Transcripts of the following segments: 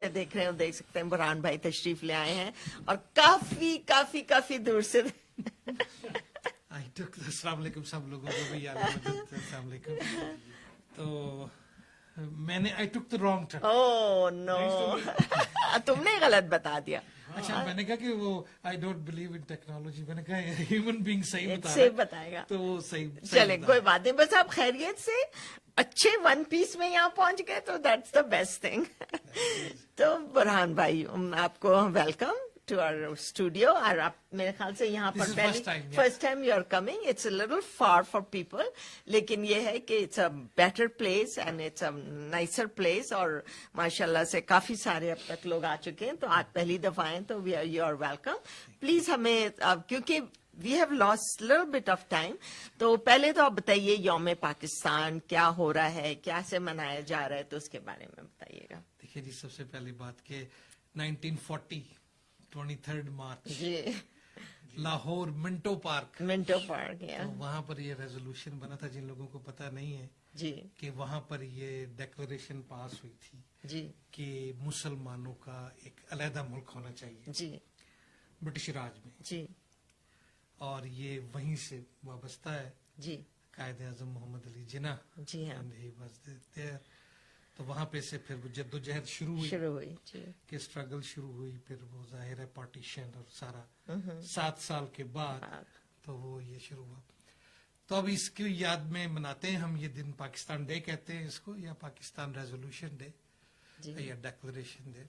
پہ دیکھ رہے ہیں دیکھ سکتے ہیں برہان بھائی تشریف لے آئے ہیں اور کافی کافی کافی دور سے. السلام علیکم سب لوگوں کو بھی. السلام علیکم. تو میں نے آئی ٹک دا رانگ ٹرن. اوہ نو, تم نے غلط بتا دیا. اچھا میں نے کہا کہ وہ I don't believe in technology, میں نے کہا ہیومن بینگ صحیح صحیح بتائے گا تو وہ صحیح. چلے کوئی بات نہیں, بس آپ خیریت سے اچھے ون پیس میں یہاں پہنچ گئے تو دیٹس دا بیسٹ تھنگ. تو برہان بھائی آپ کو ویلکم ٹو آور اسٹوڈیو. اور آپ میرے خیال سے یہاں پر first time you are coming. It's a little far for people, لیکن یہ ہے کہ it's a better place and it's a nicer place. اور ماشاء اللہ سے کافی سارے اب تک لوگ آ چکے ہیں, تو آج پہلی دفعہ ہیں تو یو آر ویلکم. پلیز ہمیں کیونکہ we have last little bit of time, تو پہلے تو آپ بتائیے یوم پاکستان کیا ہو رہا ہے, کیسے منایا جا رہا ہے, تو اس کے بارے میں بتائیے گا. دیکھیے جی, سب سے پہلی بات کہ 1940 23 مارچ جی لاہور منٹو پارک تو وہاں پر یہ ریزولوشن بنا تھا. جن لوگوں کو پتا نہیں ہے جی کہ وہاں پر یہ ڈیکلریشن پاس ہوئی تھی جی کہ مسلمانوں کا ایک علیحدہ ملک ہونا چاہیے جی برٹش راج میں, جی اور یہ وہیں سے وابستہ ہے. جی قائد اعظم محمد علی جناح, جی ہاں تو وہاں پہ سے پھر وہ جد و جہد شروع ہوئی جی کہ اسٹرگل شروع ہوئی. پھر وہ ظاہر ہے پارٹیشن اور سارا 7 سال کے بعد تو وہ یہ شروع ہوا. تو اب اس کی یاد میں مناتے ہیں ہم یہ دن, پاکستان ڈے کہتے ہیں اس کو, یا پاکستان ریزولوشن ڈے یا ڈیکلریشن ڈے.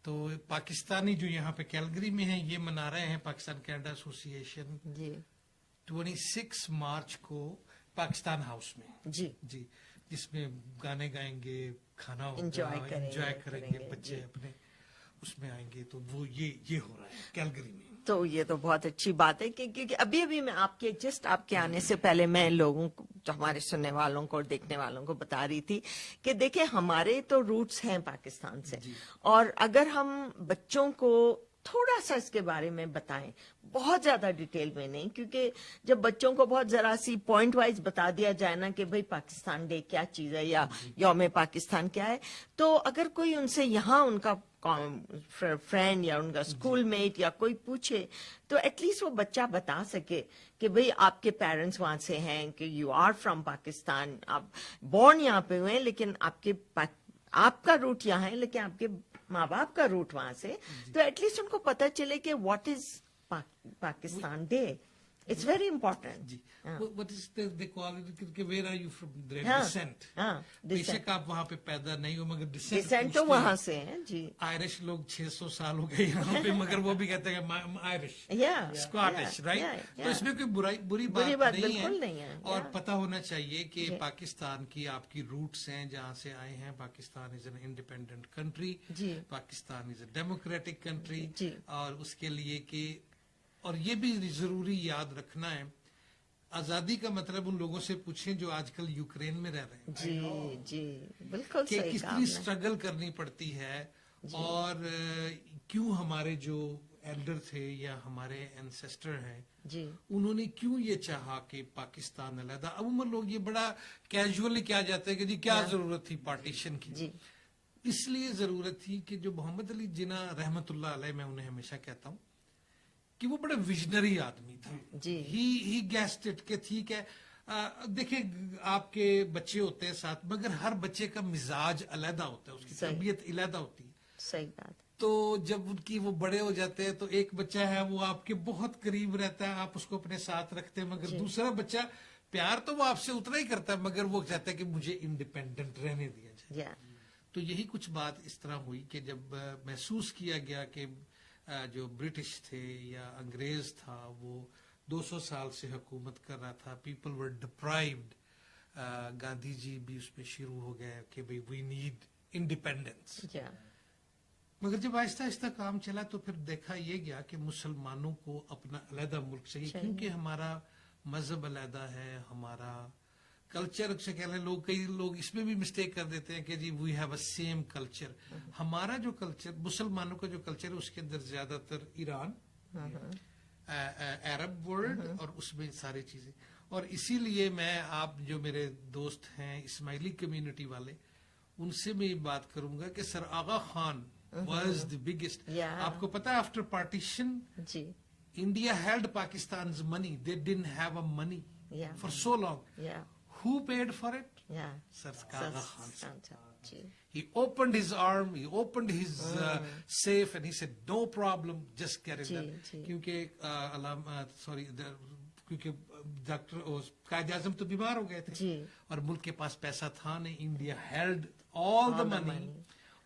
تو پاکستانی جو یہاں پہ کیلگری میں ہیں یہ منا رہے ہیں پاکستان کینیڈا ایسوسی ایشن 26 مارچ کو پاکستان ہاؤس میں. جی جس میں گانے گائیں گے, کھانا انجوائے کریں گے, بچے اپنے اس میں آئیں گے. تو وہ یہ ہو رہا ہے کیلگری میں. تو یہ تو بہت اچھی بات ہے کیونکہ ابھی میں آپ کے آنے سے پہلے میں لوگوں کو, ہمارے سننے والوں کو اور دیکھنے والوں کو بتا رہی تھی کہ دیکھیں ہمارے تو روٹس ہیں پاکستان سے, اور اگر ہم بچوں کو تھوڑا سا اس کے بارے میں بتائیں, بہت زیادہ ڈیٹیل میں نہیں, کیونکہ جب بچوں کو بہت ذرا سی پوائنٹ وائز بتا دیا جائے نا کہ بھئی پاکستان ڈے کیا چیز ہے یا یوم پاکستان کیا ہے, تو اگر کوئی ان سے یہاں ان کا فرینڈ یا ان کا اسکول میٹ یا کوئی پوچھے تو ایٹ لیسٹ وہ بچہ بتا سکے کہ بھئی آپ کے پیرنٹس وہاں سے ہیں, کہ یو آر فرام پاکستان, آپ بورن یہاں پہ ہوئے ہیں لیکن آپ کا روٹ یہاں ہے, لیکن آپ کے ماں باپ کا روٹ وہاں سے. تو ایٹ لیسٹ ان کو پتا چلے کہ what is Pakistan day. It's very important. جی what is they call it کہ where are you from, decent. بے شک آپ وہاں پہ پیدا نہیں ہو مگر ڈسینٹ تو وہاں سے ہیں. جی آئرش لوگ 600 سال ہو گئے یہاں پہ, مگر وہ بھی کہتے ہیں آئرش اسکاٹش, رائٹ. تو اس میں کوئی بری بات نہیں ہے. اور پتہ ہونا چاہیے کہ پاکستان کی آپ کی روٹس ہیں جہاں سے آئے ہیں. Pakistan is an independent country, Pakistan is a democratic country, اور اس کے لیے کہ اور یہ بھی ضروری یاد رکھنا ہے, آزادی کا مطلب ان لوگوں سے پوچھیں جو آج کل یوکرین میں رہ رہے ہیں. جی جی بالکل کہ کتنی اسٹرگل کرنی پڑتی ہے, اور کیوں ہمارے جو ایلڈر تھے یا ہمارے اینسیسٹر ہیں انہوں نے کیوں یہ چاہا کہ پاکستان علیحدہ. عموماً لوگ یہ بڑا کیجولی کیا جاتے ہیں کہ جی کیا ضرورت تھی پارٹیشن کی. اس لیے ضرورت تھی کہ جو محمد علی جناح رحمت اللہ علیہ, میں انہیں ہمیشہ کہتا ہوں کہ وہ بڑا ویژنری آدمی تھا. ہی گیسٹ اٹ کہ ٹھیک ہے, دیکھیں آپ کے بچے ہوتے ہیں ساتھ, مگر ہر بچے کا مزاج علیحدہ ہوتا ہے, اس کی تربیت علیحدہ ہوتی ہے. صحیح بات. تو جب ان کی وہ بڑے ہو جاتے ہیں تو ایک بچہ ہے وہ آپ کے بہت قریب رہتا ہے, آپ اس کو اپنے ساتھ رکھتے ہیں, مگر دوسرا بچہ پیار تو وہ آپ سے اتنا ہی کرتا ہے مگر وہ چاہتا ہے کہ مجھے انڈیپینڈنٹ رہنے دیا جائے. تو یہی کچھ بات اس طرح ہوئی کہ جب محسوس کیا گیا کہ جو برٹش تھے یا انگریز تھا وہ 200 سال سے حکومت کر رہا تھا, پیپل ور ڈپرائیوڈ. گاندھی جی بھی اس میں شروع ہو گئے کہ بھئی وی نیڈ انڈیپینڈنس. مگر جب آہستہ آہستہ کام چلا تو پھر دیکھا یہ گیا کہ مسلمانوں کو اپنا علیحدہ ملک چاہیے, کیونکہ ہمارا مذہب علیحدہ ہے, ہمارا کلچر سے کہہ لیں. کئی لوگ اس میں بھی مسٹیک کر دیتے ہیں کہ جی we have a same culture. ہمارا جو کلچر, مسلمانوں کا جو کلچر ہے اس کے اندر زیادہ تر ایران, عرب ورلڈ اور اس میں ساری چیزیں. اور اسی لیے میں آپ جو میرے دوست ہیں اسماعیلی کمیونٹی والے, ان سے میں یہ بات کروں گا کہ سر Agha Khan was the biggest. Yeah. آپ کو پتا after partition, G India held Pakistan's money. They didn't have a money Yeah. for so long. Yeah. Who paid for it? Yeah. Sir Aga Khan. G He opened his arm, he opened his safe, and he said, "No problem, just get it G, done." جی۔ کیونکہ کیونکہ doctor Quaid Azam تو بیمار ہو گئے تھے جی۔ اور ملک کے پاس پیسہ تھا نہیں. India held all the money,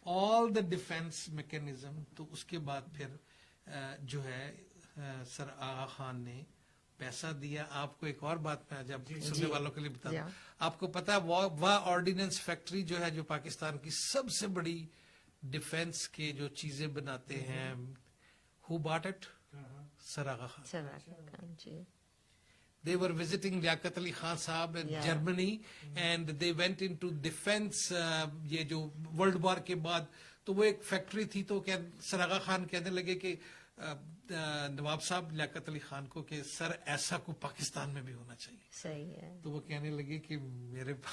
all the defence mechanism. تو اس کے بعد پھر جو ہے سر آغا خان نے پیسہ دیا. آپ کو ایک اور بات میں جب سننے والوں کے لیے بتا دوں, آپ کو پتا واہ آرڈیننس فیکٹری جو ہے جو پاکستان کی سب سے بڑی ڈیفینس کے جو چیزیں بناتے ہیں, who bought it? Sir Agha Khan. Sir Agha Khan ji. They were visiting Liaquat Ali Khan Sahab in Germany, and they went into defense. یہ جو ورلڈ وار کے بعد تو وہ ایک فیکٹری تھی, تو سر آغا خان کہنے لگے کہ نواب صاحب لیاقت علی خان کو کہ سر ایسا کو پاکستان میں بھی ہونا چاہیے. صحیح ہے. تو وہ کہنے لگے کہ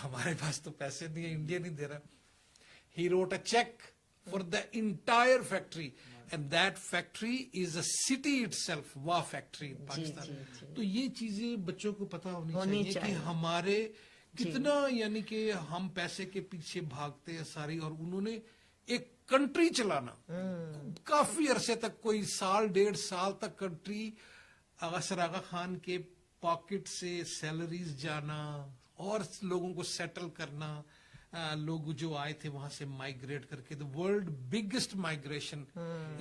ہمارے پاس تو پیسے نہیں ہیں, انڈیا نہیں دے رہا. He wrote a check for the entire factory. And that factory is a city itself, Wa factory in Pakistan. تو یہ چیزیں بچوں کو پتا ہونی چاہیے کہ ہمارے کتنا, یعنی کہ ہم پیسے کے پیچھے بھاگتے ہیں ساری, اور انہوں نے ایک کنٹری چلانا کافی عرصے تک, کوئی سال 1.5 سال تک کنٹری سر آغا خان کے پاکٹ سے سیلریز جانا اور لوگوں کو سیٹل کرنا. لوگ جو آئے تھے وہاں سے مائگریٹ کر کے, the world biggest migration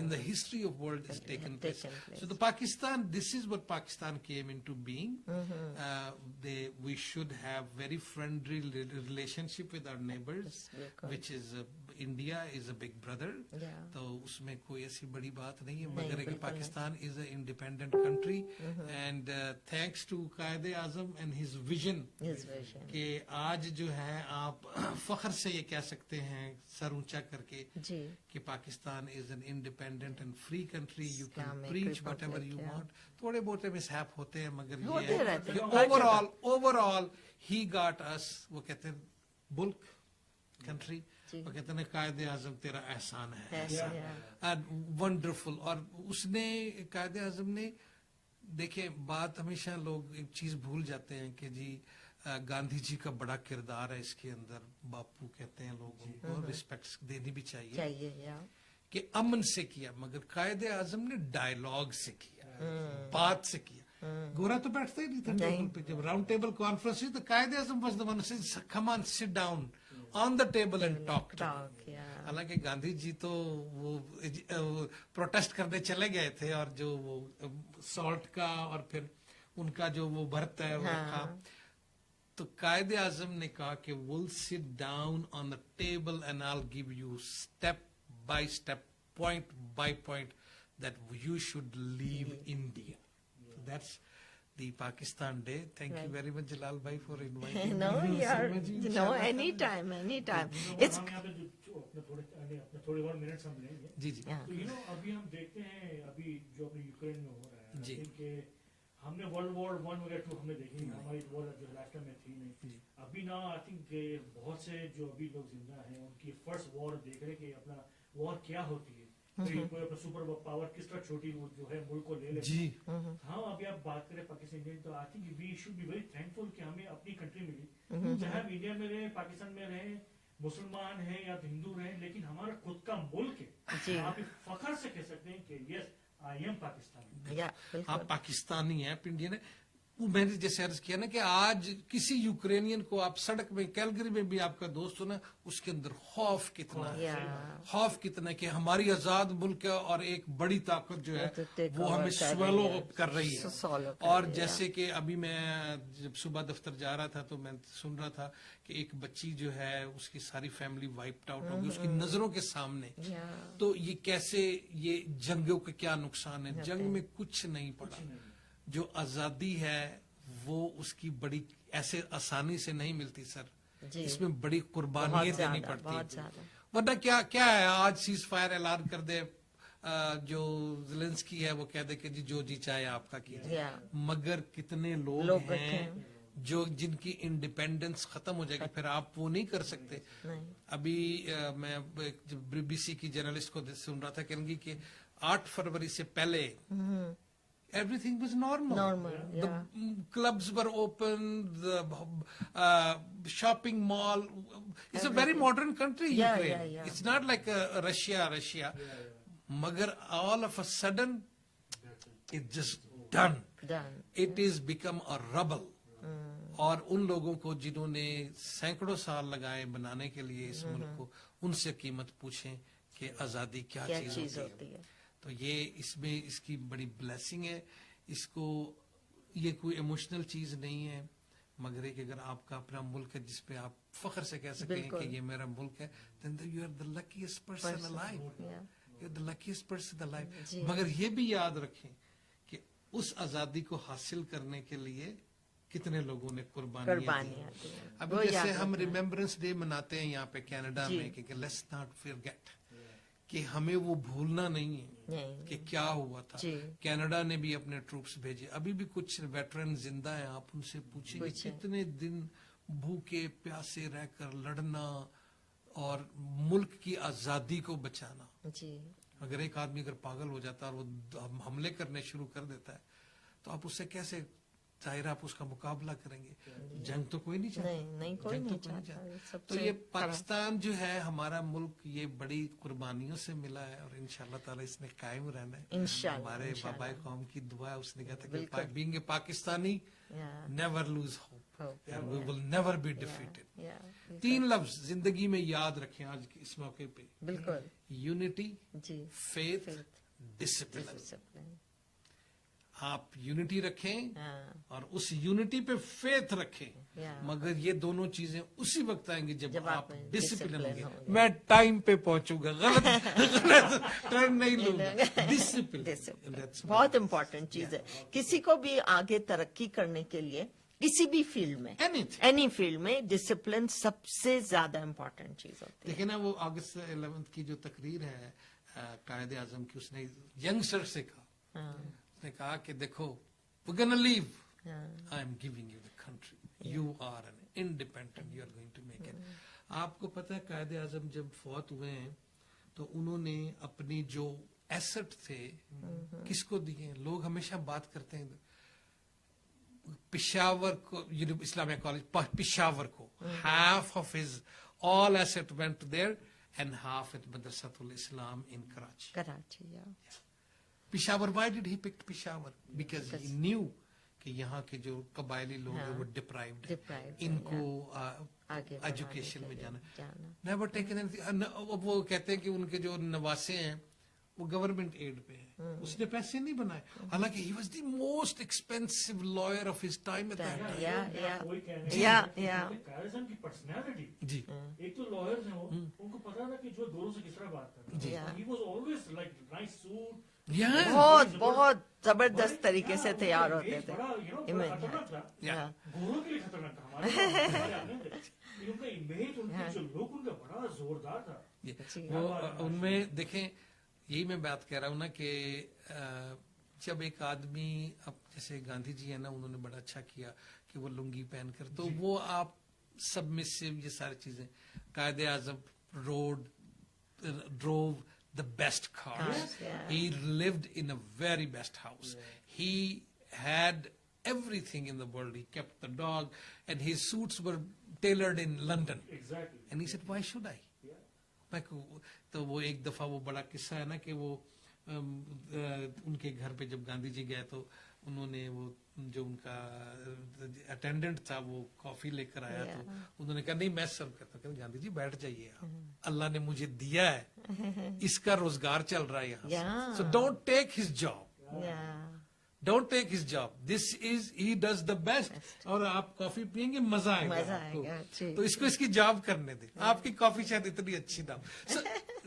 in the history of world has taken place. So the Pakistan, this is what Pakistan came into being. We should have very friendly relationship with our neighbors, which is India is a big brother. تو اس میں کوئی ایسی بڑی بات نہیں ہے, مگر کہ Pakistan is an independent country, and thanks to Quaid Azam and his vision, کہ آج جو ہے آپ فخر سے یہ کہہ سکتے ہیں سر اونچا کر کے کہ Pakistan is an independent and free country. You can preach what ever you want. تھوڑے بہت مس ہیپ ہوتے ہیں, مگر یہ اوور آل ہی گاٹ اس, وہ کہتے ہیں ملک کنٹری, وہ کہتے ہیں قائد اعظم تیرا احسان ہے, ونڈرفل. اور اس نے قائد اعظم نے, دیکھیں بات ہمیشہ لوگ ایک چیز بھول جاتے ہیں کہ جی گاندھی جی کا بڑا کردار ہے اس کے اندر, باپو کہتے ہیں لوگ, ان کو ریسپیکٹ دینی بھی چاہیے کہ امن سے کیا, مگر قائد اعظم نے ڈائلاگ سے کیا, بات سے کیا. گورا تو بیٹھتا ہی نہیں تھا ٹیبل پہ, جب راؤنڈ ٹیبل کانفرنس ہوئی تو Quaid Azam was the one who said come on sit down on the table and talk. حالانکہ گاندھی جی تو وہ پروٹیسٹ کرنے چلے گئے تھے, اور جو وہ سالٹ کا اور پھر ان کا جو وہ بھرتا ہے وہ رکھا, تو قائد اعظم نے کہا کہ we'll sit down on the table and I'll give you step by step, point by point that you should leave India. So that's the Pakistan Day. Thank you very much Jalal bhai for inviting me. No, anytime. It's تھوڑے اور minutes ہم لیں گے. جی جی. تو ابھی ہم دیکھتے ہیں ابھی جو اپنے یوکرین میں ہو رہا ہے, کہ ہم نے ورلڈ وار 1 وغیرہ 2 ہم نے دیکھی نہیں, ہماری وار جو لاسٹ ٹائم میں تھی نہیں. ابھی نا آئی تھنک بہت سے جو ابھی لوگ زندہ ہیں ان کی فرسٹ وار دیکھ رہے کہ اپنا وار کیا ہوتی ہے, کوئی اپنا سپر پاور کس طرح چھوٹی جو ہے ملک کو لے لے. ہاں ابھی آپ بات کریں پاکستان انڈین, تو I think we should be very thankful کہ ہمیں اپنی کنٹری ملی, چاہے ہم انڈیا میں رہیں, پاکستان میں رہیں, مسلمان ہیں یا ہندو رہیں, لیکن ہمارا خود کا ملک ہے. آپ فخر سے کہہ سکتے ہیں کہ یس آئی ایم پاکستانی. آپ پاکستانی ہیں, آپ انڈین ہیں. میں نے جیسے عرض کیا نا کہ آج کسی یوکرینین کو آپ سڑک میں, کیلگری میں بھی آپ کا دوست ہو نا, اس کے اندر خوف کتنا ہے کہ ہماری آزاد ملک ہے اور ایک بڑی طاقت جو ہے وہ ہمیں سویلو کر رہی ہے. اور جیسے کہ ابھی میں جب صبح دفتر جا رہا تھا تو میں سن رہا تھا کہ ایک بچی جو ہے اس کی ساری فیملی وائپڈ آؤٹ ہو گئی اس کی نظروں کے سامنے. تو یہ کیسے, یہ جنگوں کے کیا نقصان ہے. جنگ میں کچھ نہیں پڑا. جو آزادی ہے وہ اس کی بڑی ایسے آسانی سے نہیں ملتی سر, اس میں بڑی قربانیاں دینی پڑتی. ورنہ کیا ہے, آج سیز فائر اعلان کر دے, جو زیلنسکی ہے وہ کہہ دے کہ جی جو جی چاہے آپ کا کیجیے, مگر کتنے لوگ ہیں جو جن کی انڈیپینڈنس ختم ہو جائے گی پھر آپ وہ نہیں کر سکتے. ابھی میں بی بی سی کی جرنلسٹ کو سن رہا تھا کہیں گی کہ 8 فروری سے پہلے everything was normal. The clubs were open, the shopping mall. It's a very modern country, Ukraine. It's not like Russia. Magar all of a sudden, it's just done. It is become a rubble. اور ان لوگوں کو جنہوں نے سینکڑوں سال لگائے بنانے کے لیے اس ملک کو، ان سے قیمت پوچھیں کہ آزادی کیا چیز ہوتی ہے. تو یہ اس میں اس کی بڑی بلیسنگ ہے. اس کو یہ کوئی ایموشنل چیز نہیں ہے، مگر ایک اگر آپ کا اپنا ملک ہے جس پہ آپ فخر سے کہہ سکیں کہ یہ میرا ملک ہے، then you are the luckiest person alive. You're the luckiest person alive. مگر یہ بھی یاد رکھیں کہ اس آزادی کو حاصل کرنے کے لیے کتنے لوگوں نے قربانیاں دی. ابھی جیسے ہم ریمبرنس ڈے مناتے ہیں یہاں پہ کینیڈا میں کہ لیٹس ناٹ فرگیٹ، کہ ہمیں وہ بھولنا نہیں ہے کہ کیا ہوا تھا. کینیڈا نے بھی اپنے ٹروپس بھیجے، ابھی بھی کچھ ویٹرن زندہ ہیں. آپ ان سے پوچھیں کہ کتنے دن بھوکے پیاسے رہ کر لڑنا اور ملک کی آزادی کو بچانا. اگر ایک آدمی اگر پاگل ہو جاتا ہے اور وہ حملے کرنے شروع کر دیتا ہے تو آپ اس سے کیسے ظاہر آپ اس کا مقابلہ کریں گے؟ جنگ تو کوئی نہیں چاہتا. تو یہ پاکستان جو ہے ہمارا ملک، یہ بڑی قربانیوں سے ملا ہے اور انشاءاللہ تعالی اس نے قائم رہنا ہے. ہمارے بابائے قوم کی دعا ہے، اس نے کہا تھا کہ being a Pakistani never lose hope and we will never be defeated. 3 لفظ زندگی میں یاد رکھیں آج کے اس موقع پہ: یونٹی، فیتھ، ڈسپلن. آپ یونٹی رکھیں اور اس یونٹی پہ فیتھ رکھیں، مگر یہ دونوں چیزیں اسی وقت آئیں گی جب آپ ڈسپلن ہوں گے. میں ٹائم پہ پہنچوں گا، غلط ٹرن نہیں لوں گا. ڈسپلن بہت امپورٹنٹ چیز ہے کسی کو بھی آگے ترقی کرنے کے لیے، کسی بھی فیلڈ میں، اینی فیلڈ میں ڈسپلن سب سے زیادہ امپورٹنٹ چیز ہوتی ہے. دیکھیں نا وہ اگست 11 کی جو تقریر ہے قائد اعظم کی، اس نے ینگسٹر سے کہا، نے کہا کہ دیکھو we're gonna leave, I am giving you the country, you are an independent, you are going to make it. آپ کو پتہ ہے قائد اعظم جب فوت ہوئے ہیں تو انہوں نے اپنی جو ایسٹ تھے کس کو دیے؟ لوگ ہمیشہ بات کرتے ہیں پشاور کو، اسلامیہ کالج پشاور کو، half of his all asset went there and half at Madrasatul Islam in Karachi. Peshawar, why did he pick Peshawar? Because he knew کہ یہاں کے جو قبائلی لوگ ہیں وہ ڈپرائیوڈ ہیں، ان کو ایجوکیشن میں جانا. Never taken any. وہ کہتے ہیں کہ ان کے جو نواسے ہیں وہ گورنمنٹ ایڈ پہ ہیں، اس نے پیسے نہیں بنائے، حالانکہ he was the most expensive lawyer of his time. کی پرسنالٹی جی، ایک تو لائرز ہیں، ان کو پتا تھا کہ جو دوروں سے کس طرح بات کرنا ہے. He was always like nice suit, بہت بہت زبردست طریقے سے تیار ہوتے تھے. گوروں کے لیے خطرناک تھا، ہمارے ان کا امیج، ان کا جو لوگ، ان کا بڑا زوردار تھا. ان میں دیکھیں، یہی میں بات کہہ رہا ہوں نا کہ جب ایک آدمی، اب جیسے گاندھی جی ہے نا، انہوں نے بڑا اچھا کیا کہ وہ لنگی پہن کر، تو وہ آپ سب میں سے یہ ساری چیزیں. Quaid Azam drove the best cars. He lived in a very best house. He had everything in the world. He kept the dog, and his suits were tailored in London. Exactly. And he said, why should I? تو وہ ایک دفعہ وہ بڑا قصہ ہے نا کہ وہ ان کے گھر پہ جب گاندھی جی گئے تو انہوں نے وہ جو ان کا اٹینڈنٹ تھا وہ کافی لے کر آیا، تو انہوں نے کہا نہیں میں سرو کرتا ہوں. گاندھی جی بیٹھ جائیے، اللہ نے مجھے دیا ہے، اس کا روزگار چل رہا ہے یہاں، so don't take his job, don't take his job, this is he does the best. اور آپ کافی پئیں گے، مزہ آئے گا، تو اس کو اس کی جاب کرنے دیں. آپ کی کافی شاید اتنی اچھی نہ ہو.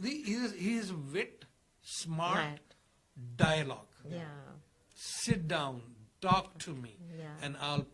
He is what, smart, dialogue. Sit down, talk to me Yeah. and I'll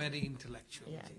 Very intellectual.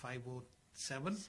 507।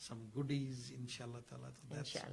some goodies inshallah taala. So that's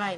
Why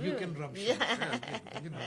you can rub shoulders, you know.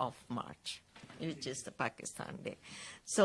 of March, which is the Pakistan Day. So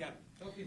Yeah.